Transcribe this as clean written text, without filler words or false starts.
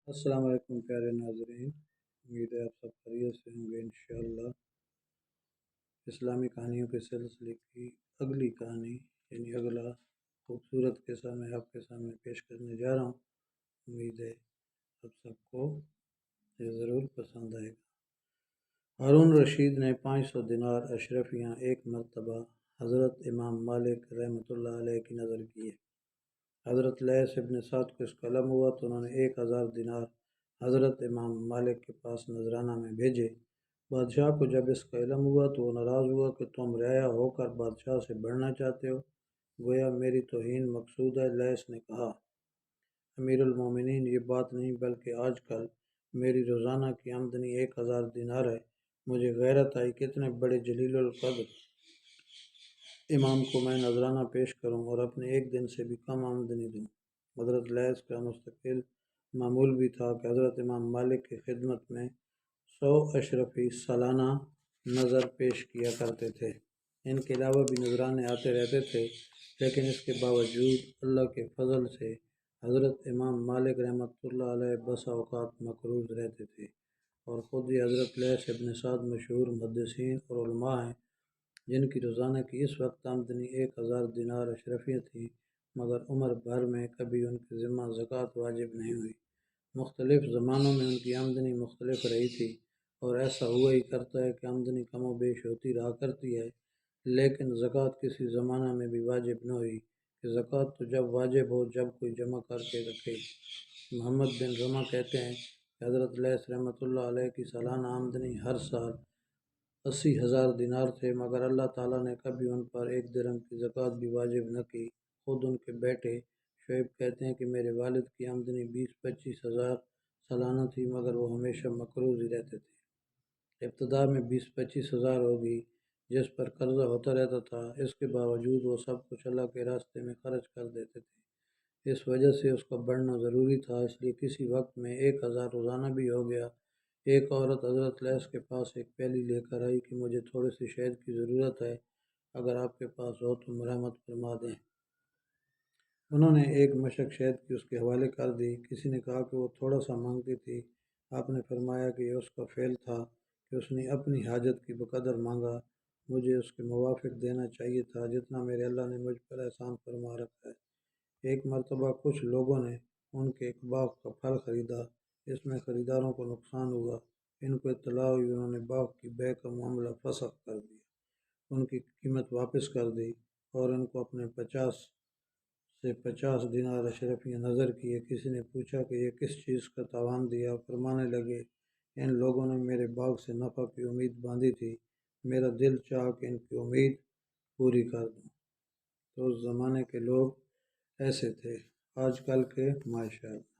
السلام علیکم پیارے ناظرین، امید ہے آپ سب خیریت سے ہوں گے انشاءاللہ۔ اسلامی کہانیوں کے سلسلے کی اگلی کہانی یعنی اگلا خوبصورت قصہ میں آپ کے سامنے پیش کرنے جا رہا ہوں۔ امید ہے آپ سب کو یہ ضرور پسند آئے گا۔ ہارون رشید نے 500 دینار اشرفیاں ایک مرتبہ حضرت امام مالک رحمۃ اللہ علیہ کی نظر کیے۔ حضرت لیث ابن سعد کو اس کا علم ہوا تو انہوں نے 1000 دینار حضرت امام مالک کے پاس نذرانہ میں بھیجے۔ بادشاہ کو جب اس کا علم ہوا تو وہ ناراض ہوا کہ تم رعایا ہو کر بادشاہ سے بڑھنا چاہتے ہو، گویا میری توہین مقصود ہے۔ لیث نے کہا، امیر المومنین، یہ بات نہیں بلکہ آج کل میری روزانہ کی آمدنی 1000 دینار ہے۔ مجھے غیرت آئی کہ اتنے بڑے جلیل القدر امام کو میں نذرانہ پیش کروں اور اپنے ایک دن سے بھی کم آمدنی دوں۔ حضرت لیث کا مستقل معمول بھی تھا کہ حضرت امام مالک کی خدمت میں 100 اشرفی سالانہ نظر پیش کیا کرتے تھے۔ ان کے علاوہ بھی نذرانے آتے رہتے تھے، لیکن اس کے باوجود اللہ کے فضل سے حضرت امام مالک رحمۃ اللہ علیہ بسا اوقات مقروض رہتے تھے، اور خود ہی حضرت لیث ابن سعد مشہور محدثین اور علماء ہیں جن کی روزانہ کی اس وقت آمدنی 1000 دینار اشرفیہ تھی، مگر عمر بھر میں کبھی ان کے ذمہ زکوٰۃ واجب نہیں ہوئی۔ مختلف زمانوں میں ان کی آمدنی مختلف رہی تھی، اور ایسا ہوا ہی کرتا ہے کہ آمدنی کم و بیش ہوتی رہا کرتی ہے، لیکن زکوٰۃ کسی زمانہ میں بھی واجب نہ ہوئی کہ زکوٰۃ تو جب واجب ہو جب کوئی جمع کر کے رکھے۔ محمد بن رمح کہتے ہیں کہ حضرت لیث رحمۃ اللہ علیہ کی سالانہ آمدنی ہر سال 80,000 دینار تھے، مگر اللہ تعالیٰ نے کبھی ان پر 1 درہم کی زکوٰۃ بھی واجب نہ کی۔ خود ان کے بیٹے شعیب کہتے ہیں کہ میرے والد کی آمدنی 20-25 ہزار سالانہ تھی، مگر وہ ہمیشہ مقروض ہی رہتے تھے۔ ابتدا میں 20-25 ہزار ہوگی جس پر قرضہ ہوتا رہتا تھا، اس کے باوجود وہ سب کچھ اللہ کے راستے میں خرچ کر دیتے تھے۔ اس وجہ سے اس کا بڑھنا ضروری تھا، اس لیے کسی وقت میں 1000 روزانہ بھی ہو گیا۔ ایک عورت حضرت لیث کے پاس ایک پیالی لے کر آئی کہ مجھے تھوڑے سے شہد کی ضرورت ہے، اگر آپ کے پاس ہو تو مرحمت فرما دیں۔ انہوں نے ایک مشک شہد کی اس کے حوالے کر دی۔ کسی نے کہا کہ وہ تھوڑا سا مانگتی تھی۔ آپ نے فرمایا کہ یہ اس کا فعل تھا کہ اس نے اپنی حاجت کی بقدر مانگا، مجھے اس کے موافق دینا چاہیے تھا جتنا میرے اللہ نے مجھ پر احسان فرما رکھا ہے۔ ایک مرتبہ کچھ لوگوں نے ان کے ایک باغ کا پھل خریدا، اس میں خریداروں کو نقصان ہوا۔ ان کو اطلاع ہوئی، انہوں نے باغ کی بے کا معاملہ فسخ کر دیا، ان کی قیمت واپس کر دی اور ان کو اپنے 50 دینار اشرفیاں نظر کیے۔ کسی نے پوچھا کہ یہ کس چیز کا تاوان دیا؟ فرمانے لگے، ان لوگوں نے میرے باغ سے نفع کی امید باندھی تھی، میرا دل چاہا کہ ان کی امید پوری کر دوں۔ تو اس زمانے کے لوگ ایسے تھے، آج کل کے ماشاءاللہ